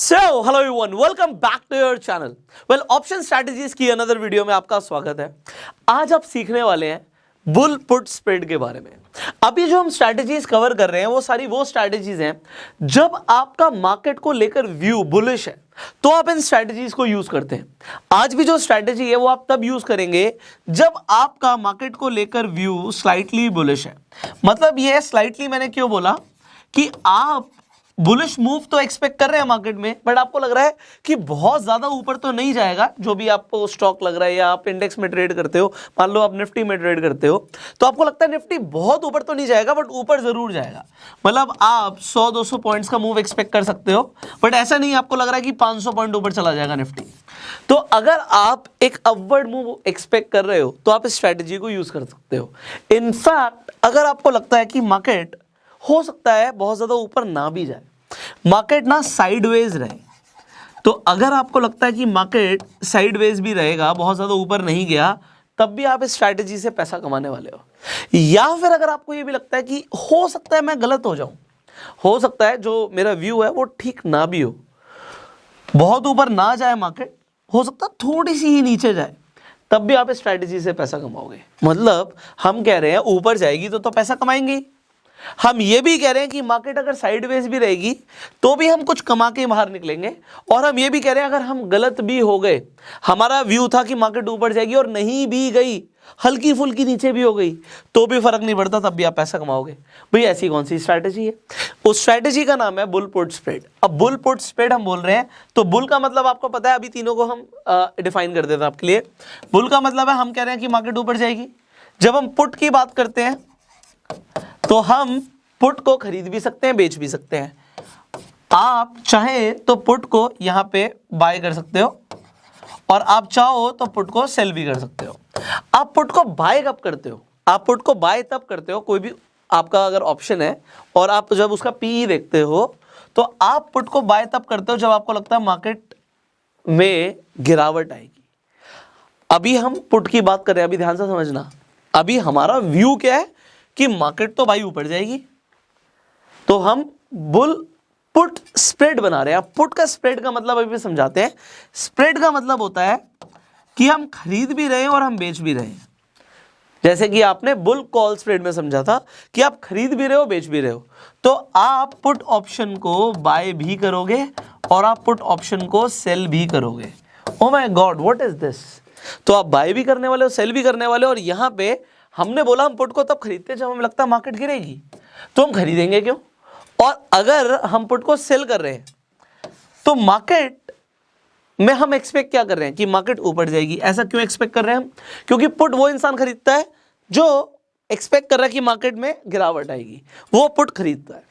Hello everyone, welcome back to your channel. Option strategies की another video में आपका स्वागत है। आज आप सीखने वाले हैं बुल पुट स्प्रेड के बारे में। अभी जो हम स्ट्रैटेजीज कवर कर रहे हैं वो सारी वो स्ट्रैटेजीज हैं जब आपका मार्केट को लेकर व्यू बुलिश है तो आप इन स्ट्रैटेजीज को यूज करते हैं। आज भी जो स्ट्रैटेजी है वो आप तब यूज करेंगे जब आपका मार्केट को लेकर व्यू स्लाइटली बुलिश है। मतलब ये स्लाइटली मैंने क्यों बोला कि आप बुलिश मूव तो एक्सपेक्ट कर रहे हैं मार्केट में, बट आपको लग रहा है कि बहुत ज्यादा ऊपर तो नहीं जाएगा। जो भी आपको स्टॉक लग रहा है या आप इंडेक्स में ट्रेड करते हो, मान लो आप निफ्टी में ट्रेड करते हो, तो आपको लगता है निफ्टी बहुत ऊपर तो नहीं जाएगा बट ऊपर जरूर जाएगा। मतलब आप 100-200 पॉइंट्स का मूव एक्सपेक्ट कर सकते हो, बट ऐसा नहीं आपको लग रहा है कि 500 पॉइंट ऊपर चला जाएगा निफ्टी। तो अगर आप एक अपवर्ड मूव एक्सपेक्ट कर रहे हो तो आप इस स्ट्रैटेजी को यूज कर सकते हो। इनफैक्ट अगर आपको लगता है कि मार्केट हो सकता है बहुत ज्यादा ऊपर ना भी जाए, मार्केट ना साइडवेज रहे, तो अगर आपको लगता है कि मार्केट साइडवेज भी रहेगा, बहुत ज्यादा ऊपर नहीं गया, तब भी आप इस स्ट्रैटेजी से पैसा कमाने वाले हो। या फिर अगर आपको ये भी लगता है कि हो सकता है मैं गलत हो जाऊं, हो सकता है जो मेरा व्यू है वो ठीक ना भी हो, बहुत ऊपर ना जाए मार्केट, हो सकता है थोड़ी सी ही नीचे जाए, तब भी आप इस स्ट्रैटेजी से पैसा कमाओगे। मतलब हम कह रहे हैं ऊपर जाएगी तो पैसा कमाएंगे ही। हम ये भी कह रहे हैं कि मार्केट अगर साइडवेज भी रहेगी तो भी हम कुछ कमा के बाहर निकलेंगे। और हम ये भी कह रहे हैं अगर हम गलत भी हो गए, हमारा व्यू था कि मार्केट ऊपर जाएगी और नहीं भी गई, हल्की फुल्की नीचे भी हो गई, तो भी फर्क नहीं पड़ता, तब भी आप पैसा कमाओगे। भाई ऐसी कौन सी स्ट्रैटेजी है? उस स्ट्रैटेजी का नाम है बुल पुट स्प्रेड। अब बुल पुट स्प्रेड हम बोल रहे हैं तो बुल का मतलब आपको पता है, अभी तीनों को हम डिफाइन कर देते हैं आपके लिए। बुल का मतलब है हम कह रहे हैं कि मार्केट ऊपर जाएगी। जब हम पुट की बात करते हैं तो हम पुट को खरीद भी सकते हैं, बेच भी सकते हैं। आप चाहे तो पुट को यहां पे बाय कर सकते हो और आप चाहो तो पुट को सेल भी कर सकते हो। आप पुट को बाय कब करते हो? आप पुट को बाय तब करते हो, कोई भी आपका अगर ऑप्शन है और आप जब उसका पीई देखते हो तो आप पुट को बाय तब करते हो जब आपको लगता है मार्केट में गिरावट आएगी। अभी हम पुट की बात कर रहे हैं, अभी ध्यान से समझना। अभी हमारा व्यू क्या है कि मार्केट तो भाई ऊपर जाएगी, तो हम बुल पुट स्प्रेड बना रहे हैं। पुट का स्प्रेड का मतलब अभी भी समझाते हैं। स्प्रेड का मतलब होता है कि हम खरीद भी रहे हैं और हम बेच भी रहे हैं। जैसे कि आपने बुल कॉल स्प्रेड में समझा था कि आप खरीद भी रहे हो, बेच भी रहे हो, तो आप पुट ऑप्शन को बाय भी करोगे और आप पुट ऑप्शन को सेल भी करोगे। Oh my God, what is this? तो आप बाय भी करने वाले हो, सेल भी करने वाले हो। और यहां पे हमने बोला हम पुट को तब खरीदते हैं जब हमें लगता है मार्केट गिरेगी, तो हम खरीदेंगे क्यों? और अगर हम पुट को सेल कर रहे हैं तो मार्केट में हम एक्सपेक्ट क्या कर रहे हैं कि मार्केट ऊपर जाएगी। ऐसा क्यों एक्सपेक्ट कर रहे हैं हम? क्योंकि पुट वो इंसान खरीदता है जो एक्सपेक्ट कर रहा है कि मार्केट में गिरावट आएगी, वो पुट खरीदता है।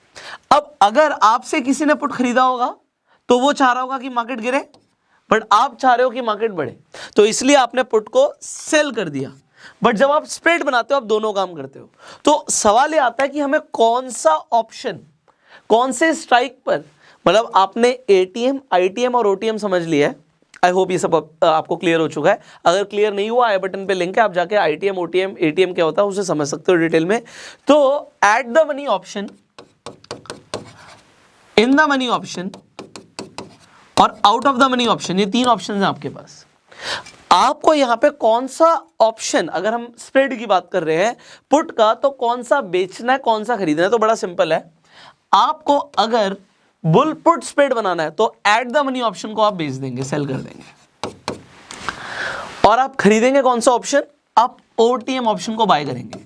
अब अगर आपसे किसी ने पुट खरीदा होगा तो वो चाह रहा होगा कि मार्केट गिरे, बट आप चाह रहे हो कि मार्केट बढ़े, तो इसलिए आपने पुट को सेल कर दिया। बट जब आप स्प्रेड बनाते हो आप दोनों काम करते हो। तो सवाल ये आता है कि हमें कौन सा ऑप्शन, कौन से स्ट्राइक पर, मतलब आपने एटीएम, आईटीएम और ओटीएम समझ लिया है। आई होप ये सब आपको क्लियर हो चुका है। अगर क्लियर नहीं हुआ, आई बटन पे लिंक है, आप जाके आईटीएम, ओटीएम, एटीएम क्या होता है उसे समझ सकते हो डिटेल में। तो at the money option, in the money option और out of the money option, ये तीन ऑप्शन हैं आपके पास। आपको यहां पे कौन सा ऑप्शन, अगर हम स्प्रेड की बात कर रहे हैं पुट का, तो कौन सा बेचना है, कौन सा खरीदना है, तो बड़ा सिंपल है। आपको अगर बुल पुट स्प्रेड बनाना है तो एट द मनी ऑप्शन को आप बेच देंगे, सेल कर देंगे। और आप खरीदेंगे कौन सा ऑप्शन? आप ओटीएम ऑप्शन को बाय करेंगे।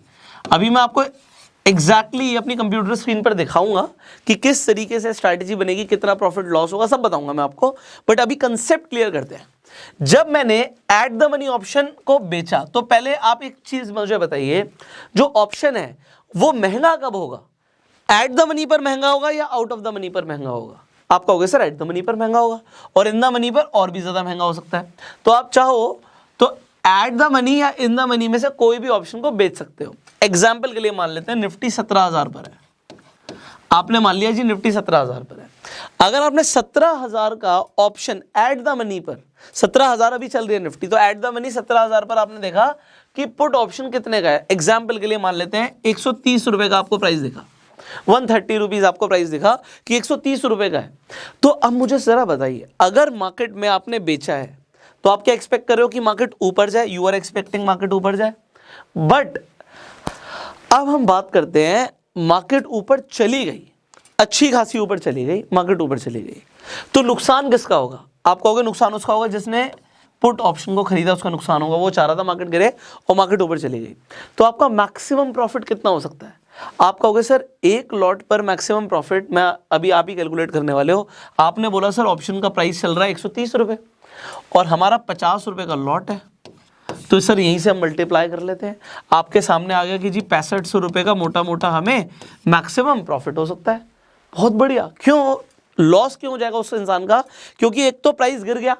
अभी मैं आपको एग्जैक्टली अपनी कंप्यूटर स्क्रीन पर दिखाऊंगा कि किस तरीके से स्ट्रैटेजी बनेगी, कितना प्रॉफिट लॉस होगा, सब बताऊंगा मैं आपको। बट अभी कंसेप्ट क्लियर करते हैं। जब मैंने एट द मनी ऑप्शन को बेचा तो पहले आप एक चीज मुझे बताइए, जो ऑप्शन है वो महंगा कब होगा? एट द मनी पर महंगा होगा या आउट ऑफ द मनी पर महंगा होगा? आप कहोगे सर एट द मनी पर महंगा होगा, और इन द मनी पर और भी ज्यादा महंगा हो सकता है। तो आप चाहो तो एट द मनी या इन द मनी में से कोई भी ऑप्शन को बेच सकते हो। एग्जाम्पल के लिए मान लेते हैं निफ्टी 17,000 पर है, आपने मान लिया जी निफ्टी 17,000 पर है। अगर आपने 17,000 का ऑप्शन एट द मनी पर, 17,000 अभी चल रही है निफ्टी, तो एट द मनी 17,000 पर आपने देखा कि पुट ऑप्शन कितने का है। एग्जाम्पल के लिए मान लेते हैं 130 रुपए का आपको प्राइस देखा, 130 रुपीज़ आपको प्राइस दिखा कि 130 रुपये का है। तो अब मुझे ज़रा बताइए, अगर मार्केट में आपने बेचा है तो आप क्या एक्सपेक्ट कर रहे हो कि मार्केट ऊपर जाए, यू आर एक्सपेक्टिंग मार्केट ऊपर जाए। बट अब हम बात करते हैं, मार्केट ऊपर चली गई, अच्छी खासी ऊपर चली गई, मार्केट ऊपर चली गई, तो नुकसान किसका होगा? आप कहोगे नुकसान उसका होगा जिसने पुट ऑप्शन को खरीदा, उसका नुकसान होगा। वो चाह रहा था मार्केट गिरे और मार्केट ऊपर चली गई। तो आपका मैक्सिमम प्रॉफिट कितना हो सकता है? आप कहोगे सर एक लॉट पर मैक्सिमम प्रॉफिट, मैं अभी आप ही कैलकुलेट करने वाले हो। आपने बोला सर ऑप्शन का प्राइस चल रहा है 130 रुपये और हमारा 50 रुपये का लॉट है, तो सर यहीं से हम मल्टीप्लाई कर लेते हैं। आपके सामने आ गया कि जी 6500 रुपये का मोटा मोटा हमें मैक्सिमम प्रॉफिट हो सकता है। बहुत बढ़िया। क्यों लॉस क्यों हो जाएगा उस इंसान का? क्योंकि एक तो प्राइस गिर गया,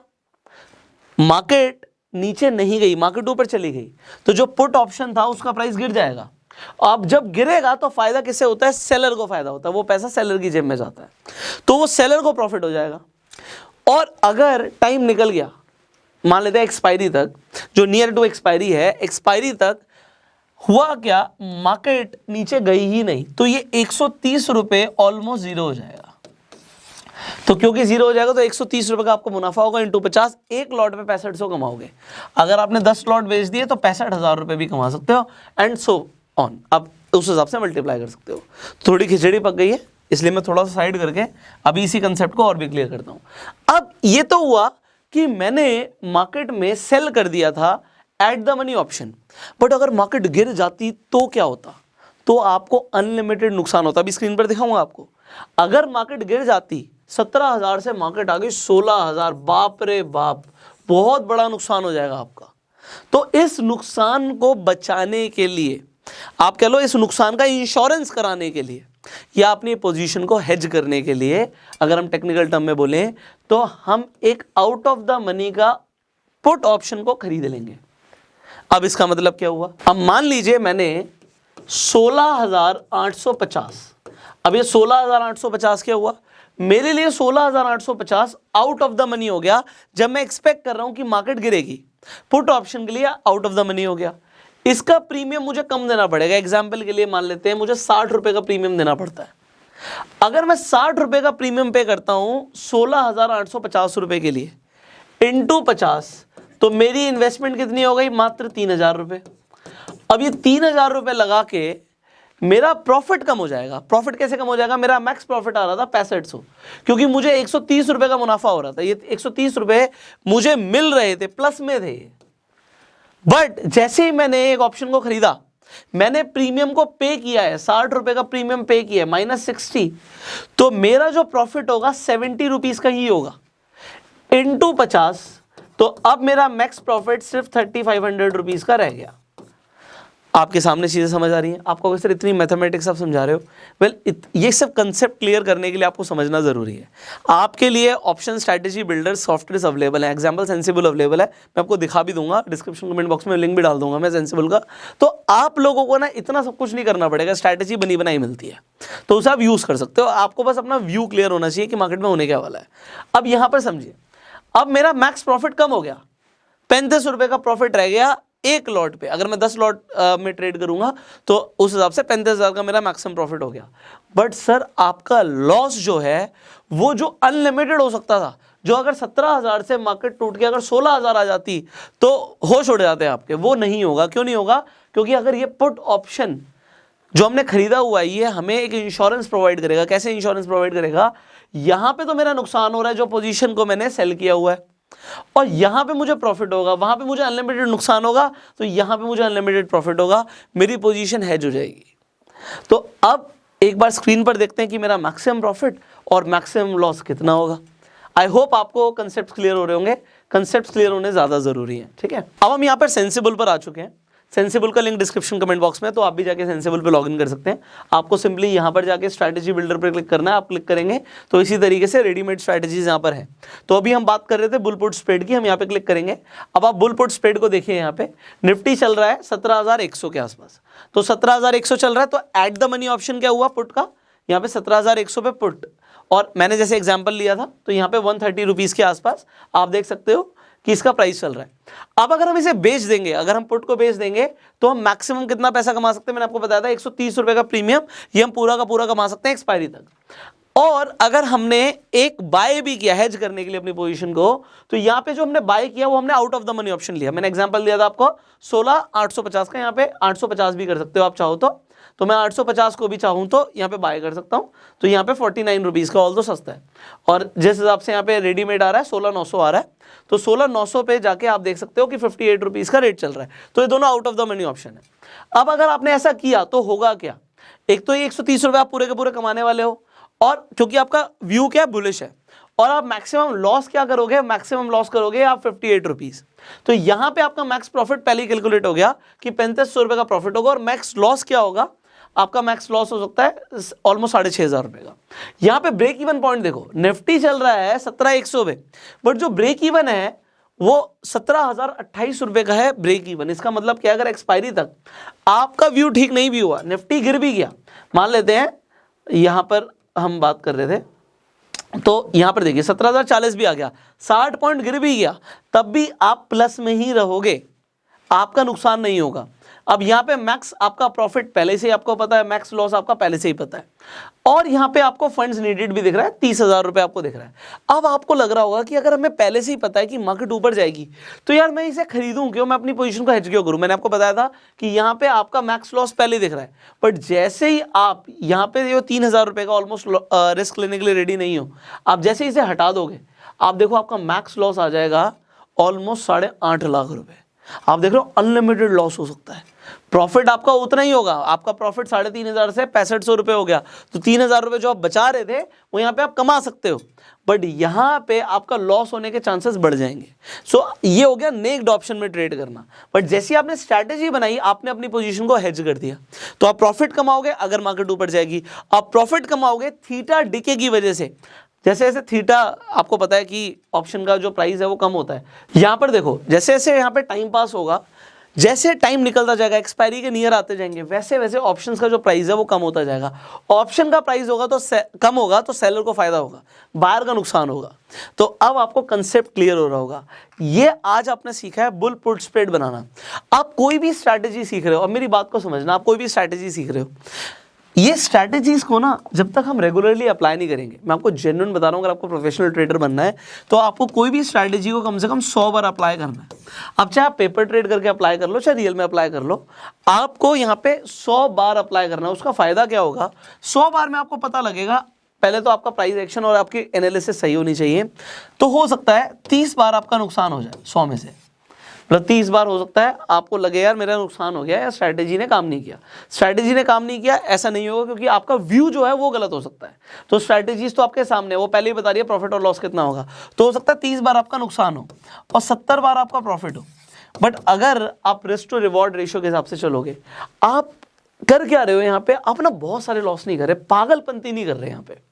मार्केट नीचे नहीं गई, मार्केट ऊपर चली गई, तो जो पुट ऑप्शन था उसका प्राइस गिर जाएगा। अब जब गिरेगा तो फायदा किससे होता है? सेलर को फायदा होता है, वो पैसा सेलर की जेब में जाता है, तो वो सेलर को प्रॉफिट हो जाएगा। और अगर टाइम निकल गया, मान लेते हैं एक्सपायरी तक, जो नियर टू एक्सपायरी है, एक्सपायरी तक हुआ क्या, मार्केट नीचे गई ही नहीं, तो ये 130 रुपये ऑलमोस्ट जीरो हो जाएगा। तो क्योंकि जीरो हो जाएगा तो 130 रुपये का आपको मुनाफा होगा इंटू 50, एक लॉट पे 6500 कमाओगे। अगर आपने 10 लॉट बेच दिए तो 65,000 रुपये भी कमा सकते हो, एंड सो ऑन। आप उस हिसाब से मल्टीप्लाई कर सकते हो। थोड़ी खिचड़ी पक गई है, इसलिए मैं थोड़ा सा साइड करके अभी इसी कंसेप्ट को और भी क्लियर करता हूँ। अब ये तो हुआ कि मैंने मार्केट में सेल कर दिया था eight the money option, but अगर मार्केट गिर जाती तो क्या होता? तो आपको अनलिमिटेड नुकसान होता। अभी स्क्रीन पर दिखाऊंगा आपको। अगर मार्केट गिर जाती, 17,000 से मार्केट आ गई 16,000, बाप रे बाप, बहुत बड़ा नुकसान हो जाएगा आपका। तो इस नुकसान को बचाने के लिए, आप कह लो इस नुकसान का इंश्योरेंस कराने के लिए, या अपनी पोजीशन को हेज करने के लिए, अगर हम टेक्निकल टर्म में बोलें, तो हम एक आउट ऑफ द मनी का पुट ऑप्शन को खरीद लेंगे। अब इसका मतलब क्या हुआ? अब मान लीजिए मैंने 16,850, अब ये 16,850 क्या हुआ? मेरे लिए 16,850 आउट ऑफ द मनी हो गया। जब मैं एक्सपेक्ट कर रहा हूं कि मार्केट गिरेगी, पुट ऑप्शन के लिए आउट ऑफ द मनी हो गया। इसका प्रीमियम मुझे कम देना पड़ेगा। एग्जाम्पल के लिए मान लेते हैं मुझे 60 रुपए का प्रीमियम देना पड़ता है। अगर मैं 60 रुपए का प्रीमियम पे करता हूं 16,850 रुपए के लिए इंटू 50, तो मेरी इन्वेस्टमेंट कितनी हो गई? मात्र 3,000 रुपए। अब ये 3,000 रुपए लगा के मेरा प्रॉफिट कम हो जाएगा। प्रॉफिट कैसे कम हो जाएगा? मेरा मैक्स प्रॉफिट आ रहा था 6500, क्योंकि मुझे 130 रुपए का मुनाफा हो रहा था। ये 130 रुपए मुझे मिल रहे थे, प्लस में थे। बट जैसे ही मैंने एक ऑप्शन को खरीदा, मैंने प्रीमियम को पे किया है, 60 रुपए का प्रीमियम पे किया है, -60, तो मेरा जो प्रॉफिट होगा 70 रुपीज का ही होगा इंटू 50। तो अब मेरा मैक्स प्रॉफिट सिर्फ 3,500 रुपीज का रह गया। आपके सामने चीजें समझ आ रही हैं? आपको सर इतनी मैथमेटिक्स आप समझा रहे हो? वेल, ये सब कंसेप्ट क्लियर करने के लिए आपको समझना जरूरी है। आपके लिए option strategy builder software available है, एग्जाम्पल सेंसिबल अवेलेबल है, मैं आपको दिखा भी दूंगा, डिस्क्रिप्शन कमेंट बॉक्स में लिंक भी डाल दूंगा मैं सेंसिबल का। तो आप लोगों को ना इतना सब कुछ नहीं करना पड़ेगा, स्ट्रैटेजी बनी बनाई मिलती है, तो उसे आप यूज कर सकते हो। आपको बस अपना व्यू क्लियर होना चाहिए कि मार्केट में होने क्या वाला है। अब यहां पर समझिए, अब मेरा मैक्स प्रॉफिट कम हो गया, 35 रुपए का प्रॉफिट रह गया एक लॉट पे। अगर मैं 10 लॉट में ट्रेड करूंगा तो उस हिसाब से 35,000 का मेरा मैक्सिमम प्रॉफिट हो गया। बट सर आपका लॉस जो है वो जो अनलिमिटेड हो सकता था, जो अगर 17,000 से मार्केट टूट के अगर 16,000 आ जाती तो होश उड़ जाते हैं आपके, वो नहीं होगा। क्यों नहीं होगा? क्योंकि अगर ये पुट ऑप्शन जो हमने खरीदा हुआ है ये हमें एक इंश्योरेंस प्रोवाइड करेगा। कैसे इंश्योरेंस प्रोवाइड करेगा? यहां पे तो मेरा नुकसान हो रहा है जो पोजीशन को मैंने सेल किया हुआ है, और यहां पे मुझे प्रॉफिट होगा, वहां पे मुझे अनलिमिटेड नुकसान होगा, तो यहां पे मुझे अनलिमिटेड प्रॉफिट होगा, मेरी पोजीशन हेज हो जाएगी। तो अब एक बार स्क्रीन पर देखते हैं कि मेरा मैक्सिमम प्रॉफिट और मैक्सिमम लॉस कितना होगा। आई होप आपको कंसेप्ट क्लियर हो रहे होंगे। कंसेप्ट क्लियर होने ज्यादा जरूरी है, ठीक है। अब हम यहाँ पर सेंसिबल पर आ चुके हैं। सेंसिबल का लिंक डिस्क्रिप्शन कमेंट बॉक्स में, तो आप भी जाके सेंसिबल पे लॉगिन कर सकते हैं। आपको सिंपली यहाँ पर जाके स्ट्रैटेजी बिल्डर पर क्लिक करना है, आप क्लिक करेंगे तो इसी तरीके से रेडीमेड स्ट्रैटेजीज यहाँ पर है। तो अभी हम बात कर रहे थे बुल पुट स्प्रेड की, हम यहाँ पे क्लिक करेंगे। अब आप बुल पुट स्प्रेड को देखिए, यहाँ पे निफ्टी चल रहा है 17,100 के आसपास, तो 17,100 चल रहा है, तो एट द मनी ऑप्शन क्या हुआ पुट का? यहाँ पे 17,100 पे पुट, और मैंने जैसे एग्जाम्पल लिया था तो यहाँ पे 130 रुपीज़ के आसपास आप देख सकते हो कि इसका प्राइस चल रहा है। अब अगर हम इसे बेच देंगे, अगर हम पुट को बेच देंगे तो हम मैक्सिमम कितना पैसा कमा सकते हैं, मैंने आपको बताया था 130 रुपए का प्रीमियम, ये हम पूरा का पूरा कमा सकते हैं एक्सपायरी तक। और अगर हमने एक बाय भी किया हेज करने के लिए अपनी पोजीशन को, तो यहाँ पे जो हमने बाय किया वो हमने out of the money option लिया। मैंने एग्जांपल दिया था आपको 16,850 का, यहाँ पे 850 भी कर सकते हो आप चाहो तो मैं 850 को भी चाहूँ तो यहाँ पे बाय कर सकता हूँ। तो यहाँ पे 49 रुपीज़ का, ऑल दो सस्ता है। और जिस हिसाब से यहाँ पे रेडीमेड आ रहा है 16,900 आ रहा है, तो 16,900 पे जाके आप देख सकते हो कि 58 रुपीज़ का रेट चल रहा है। तो ये दोनों out of the money option है। अब अगर आपने ऐसा किया तो होगा क्या, एक तो ये 130 रुपये आप पूरे के पूरे कमाने वाले हो, और क्योंकि आपका व्यू क्या बुलिश है, और आप मैक्सिमम लॉस क्या करोगे, मैक्सिमम लॉस करोगे आप 58 रुपीज़। तो यहाँ पे आपका मैक्स प्रॉफिट पहले ही कैलकुलेट हो गया कि 3500 रुपये का प्रॉफिट होगा, और मैक्स लॉस क्या होगा, आपका मैक्स लॉस हो सकता है ऑलमोस्ट 6,500 रुपये का। यहाँ पे ब्रेक इवन पॉइंट देखो, निफ्टी चल रहा है 17,100 पे, बट जो ब्रेक इवन है वो 17,028 रुपये का है ब्रेक इवन। इसका मतलब क्या, अगर एक्सपायरी तक आपका व्यू ठीक नहीं भी हुआ, निफ्टी गिर भी गया, मान लेते हैं यहाँ पर हम बात कर रहे थे, तो यहाँ पर देखिए 17,040 भी आ गया, 60 पॉइंट गिर भी गया, तब भी आप प्लस में ही रहोगे, आपका नुकसान नहीं होगा। अब यहाँ पे मैक्स आपका प्रॉफिट पहले से ही आपको पता है, मैक्स लॉस आपका पहले से ही पता है, और यहाँ पे आपको फंड्स नीडेड भी दिख रहा है, 30,000 रुपये आपको दिख रहा है। अब आपको लग रहा होगा कि अगर हमें पहले से ही पता है कि मार्केट ऊपर जाएगी तो यार मैं इसे खरीदूं क्यों, मैं अपनी पोजीशन को हेज क्यों करूं। मैंने आपको बताया था कि यहाँ पे आपका मैक्स लॉस पहले दिख रहा है, बट जैसे ही आप यहाँ पे जो 3,000 रुपये का ऑलमोस्ट रिस्क लेने के लिए रेडी नहीं हो, आप जैसे इसे हटा दोगे, आप देखो आपका मैक्स लॉस आ जाएगा ऑलमोस्ट 8.5 लाख रुपये। आप देख रहे हो अनलिमिटेड लॉस हो सकता है, प्रॉफिट आपका उतना ही होगा, आपका प्रॉफिट 3,500 से 6500 रुपये हो गया, तो 3,000 रुपये जो आप बचा रहे थे वो यहाँ पे आप कमा सकते हो, बट यहाँ पे आपका लॉस होने के चांसेस बढ़ जाएंगे। सो ये हो गया नेक्ड ऑप्शन में ट्रेड करना। बट जैसे आपने स्ट्रैटेजी बनाई, आपने अपनी पोजीशन को हेज कर दिया, तो आप प्रॉफिट कमाओगे अगर मार्केट ऊपर जाएगी, आप प्रॉफिट कमाओगे थीटा डिके की वजह से। जैसे जैसे थीटा आपको पता है कि ऑप्शन का जो प्राइस है वो कम होता है, यहाँ पर देखो जैसे जैसे यहाँ पे टाइम पास होगा, जैसे टाइम निकलता जाएगा, एक्सपायरी के नियर आते जाएंगे, वैसे वैसे ऑप्शंस का जो प्राइस है वो कम होता जाएगा। ऑप्शन का प्राइस होगा तो कम होगा तो सेलर को फायदा होगा, बायर का नुकसान होगा। तो अब आपको कंसेप्ट क्लियर हो रहा होगा। ये आज आपने सीखा है बुल पुट स्प्रेड बनाना। आप कोई भी स्ट्रैटेजी सीख रहे हो, अब मेरी बात को समझना, आप कोई भी स्ट्रैटेजी सीख रहे हो, ये स्ट्रैटेजीज को ना जब तक हम रेगुलरली अप्लाई नहीं करेंगे, मैं आपको जेन्युइन बता रहा हूँ, अगर आपको प्रोफेशनल ट्रेडर बनना है तो आपको कोई भी स्ट्रैटेजी को कम से कम 100 बार अप्लाई करना है। अब चाहे आप पेपर ट्रेड करके अप्लाई कर लो, चाहे रियल में अप्लाई कर लो, आपको यहाँ पे 100 बार अप्लाई करना है। उसका फायदा क्या होगा, 100 बार में आपको पता लगेगा, पहले तो आपका प्राइस एक्शन और आपकी एनालिसिस सही होनी चाहिए, तो हो सकता है 30 बार आपका नुकसान हो जाए 100 में से, मतलब 30 बार हो सकता है आपको लगे यार मेरा नुकसान हो गया, या स्ट्रैटेजी ने काम नहीं किया। स्ट्रैटेजी ने काम नहीं किया ऐसा नहीं होगा, क्योंकि आपका व्यू जो है वो गलत हो सकता है। तो स्ट्रैटेजीज तो आपके सामने, वो पहले ही बता रही है प्रॉफिट और लॉस कितना होगा, तो हो सकता है 30 बार आपका नुकसान हो और 70 बार आपका प्रॉफिट हो। बट अगर आप रिस्क टू रिवॉर्ड रेशियो के हिसाब से चलोगे, आप कर क्या रहे हो यहाँ पे, आप ना बहुत सारे लॉस नहीं कर रहे, पागलपंती नहीं कर रहे यहाँ पे।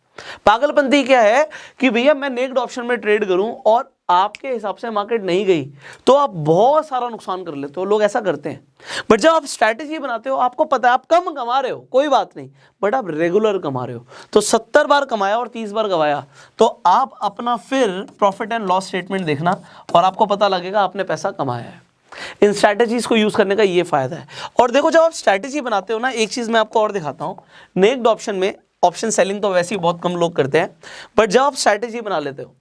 पागलपंती क्या है कि भैया मैं नेक्ड ऑप्शन में ट्रेड करूं और आपके हिसाब से मार्केट नहीं गई तो आप बहुत सारा नुकसान कर लेते हो, लोग ऐसा करते हैं। बट जब आप स्ट्रैटेजी बनाते हो, आपको पता है आप कम कमा रहे हो, कोई बात नहीं, बट आप रेगुलर कमा रहे हो, तो 70 बार कमाया और 30 बार गवाया, तो आप अपना फिर प्रॉफिट एंड लॉस स्टेटमेंट देखना और आपको पता लगेगा आपने पैसा कमाया है। इन स्ट्रैटेजीज को यूज करने का ये फायदा है। और देखो जब आप स्ट्रैटेजी बनाते हो ना, एक चीज मैं आपको और दिखाता हूं, नेक्ड ऑप्शन में ऑप्शन सेलिंग तो वैसे ही बहुत कम लोग करते हैं, बट जब आप स्ट्रैटेजी बना लेते हो,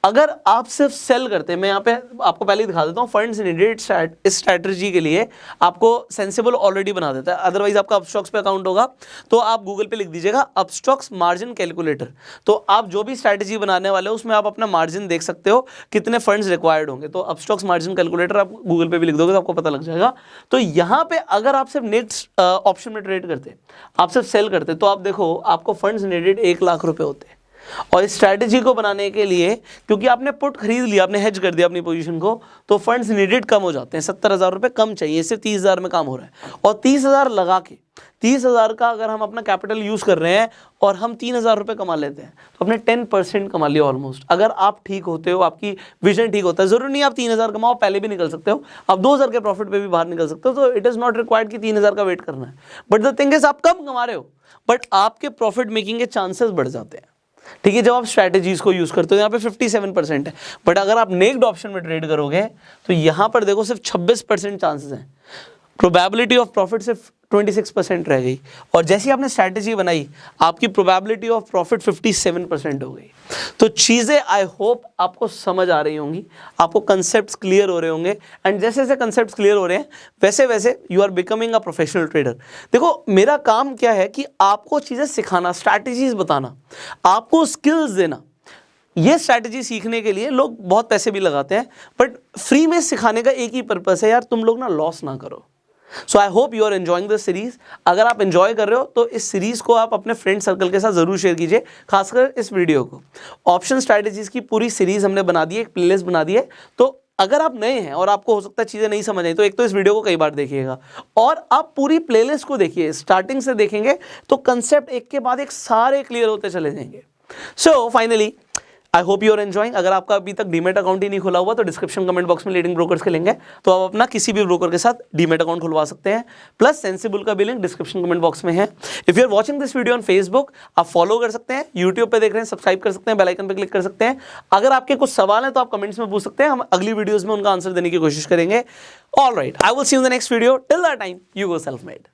अगर आप सिर्फ सेल करते हैं, मैं यहाँ पे आपको पहले ही दिखा देता हूँ, फंड्स नीडेड इस स्ट्रैटेजी के लिए आपको सेंसिबल ऑलरेडी बना देता है। अदरवाइज आपका अपस्टॉक्स पे अकाउंट होगा तो आप गूगल पे लिख दीजिएगा अपस्टॉक्स मार्जिन कैलकुलेटर, तो आप जो भी स्ट्रैटेजी बनाने वाले हो उसमें आप अपना मार्जिन देख सकते हो कितने फंड्स रिक्वायर्ड होंगे। तो अपस्टॉक्स मार्जिन कैलकुलेटर आप गूगल पे भी लिख दोगे तो आपको पता लग जाएगा। तो यहाँ पे अगर आप सिर्फ नेक्स्ट ऑप्शन में ट्रेड करते, आप सिर्फ सेल करते, तो आप देखो आपको फंड्स नीडेड 1 लाख रुपए होते। और इस स्ट्रैटेजी को बनाने के लिए, क्योंकि आपने पुट खरीद लिया, आपने हेज कर दिया अपनी पोजीशन को, तो फंड्स नीडेड कम हो जाते हैं, 70,000 रुपये कम चाहिए, सिर्फ 30,000 में काम हो रहा है। और 30,000 लगा के, 30,000 का अगर हम अपना कैपिटल यूज़ कर रहे हैं और हम 3,000 रुपये कमा लेते हैं तो अपने 10% कमा लिया ऑलमोस्ट। अगर आप ठीक होते हो, आपकी विजन ठीक होता है, ज़रूरी नहीं आप 3,000 कमाओ, पहले भी निकल सकते हो, आप 2,000 के प्रॉफिट पे भी बाहर निकल सकते हो। तो इट इज़ नॉट रिक्वायर्ड कि 3,000 का वेट करना है। बट द थिंग इज आप कम कमा रहे हो, बट आपके प्रॉफिट मेकिंग के चांसेस बढ़ जाते हैं। ठीक है, जब आप स्ट्रैटेजीज को यूज करते हो यहाँ पे 57% है, बट अगर आप नेक्ड ऑप्शन में ट्रेड करोगे तो यहाँ पर देखो सिर्फ 26% चांसेस हैं, प्रोबेबिलिटी ऑफ प्रॉफिट सिर्फ 26% रह गई, और जैसे ही आपने स्ट्रैटेजी बनाई आपकी प्रोबेबिलिटी ऑफ प्रॉफिट 57% हो गई। तो चीज़ें आई होप आपको समझ आ रही होंगी, आपको कंसेप्ट्स क्लियर हो रहे होंगे, एंड जैसे जैसे कंसेप्ट्स क्लियर हो रहे हैं वैसे वैसे you are becoming a professional trader. देखो मेरा काम क्या है कि आपको चीज़ें सिखाना, स्ट्रैटेजीज बताना, आपको स्किल्स देना। ये स्ट्रैटेजी सीखने के लिए लोग बहुत पैसे भी लगाते हैं, बट फ्री में सिखाने का एक ही पर्पस है यार, तुम लोग ना लॉस ना करो। So I hope you are enjoying this series. अगर आप एंजॉय कर रहे हो तो इस सीरीज को आप अपने फ्रेंड सर्कल के साथ जरूर शेयर कीजिए, खासकर इस वीडियो को। ऑप्शन स्ट्रैटेजीज की पूरी सीरीज हमने बना दी है, एक प्लेलिस्ट बना दी है, तो अगर आप नए हैं और आपको हो सकता है चीज़ें नहीं समझ आई तो एक तो इस वीडियो को कई बार देखिएगा, और आप पूरी प्लेलिस्ट को देखिए, स्टार्टिंग से देखेंगे तो कंसेप्ट एक के बाद एक सारे क्लियर होते चले जाएंगे। So finally I hope you are enjoying. अगर आपका अभी तक डीमेट अकाउंट ही नहीं खुला हुआ तो डिस्क्रिप्शन कमेंट बॉक्स में लीडिंग ब्रोकर्स के लिंक है, तो आप अपना किसी भी ब्रोकर के साथ डीमेट अकाउंट खुलवा सकते हैं, प्लस सेंसिबल का भी लिंक डिस्क्रिप्शन कमेंट बॉक्स में है। If you are watching this video on Facebook, आप फॉलो कर सकते हैं, यूट्यूब पे देख रहे हैं सब्सक्राइब कर सकते हैं, बेल आइकन पे क्लिक कर सकते हैं। अगर आपके कुछ सवाल हैं तो आप कमेंट्स में पूछ सकते हैं, हम अगली वीडियोज में उनका आंसर देने की कोशिश करेंगे। All right, I will see you in the next video. Till that time you go self made.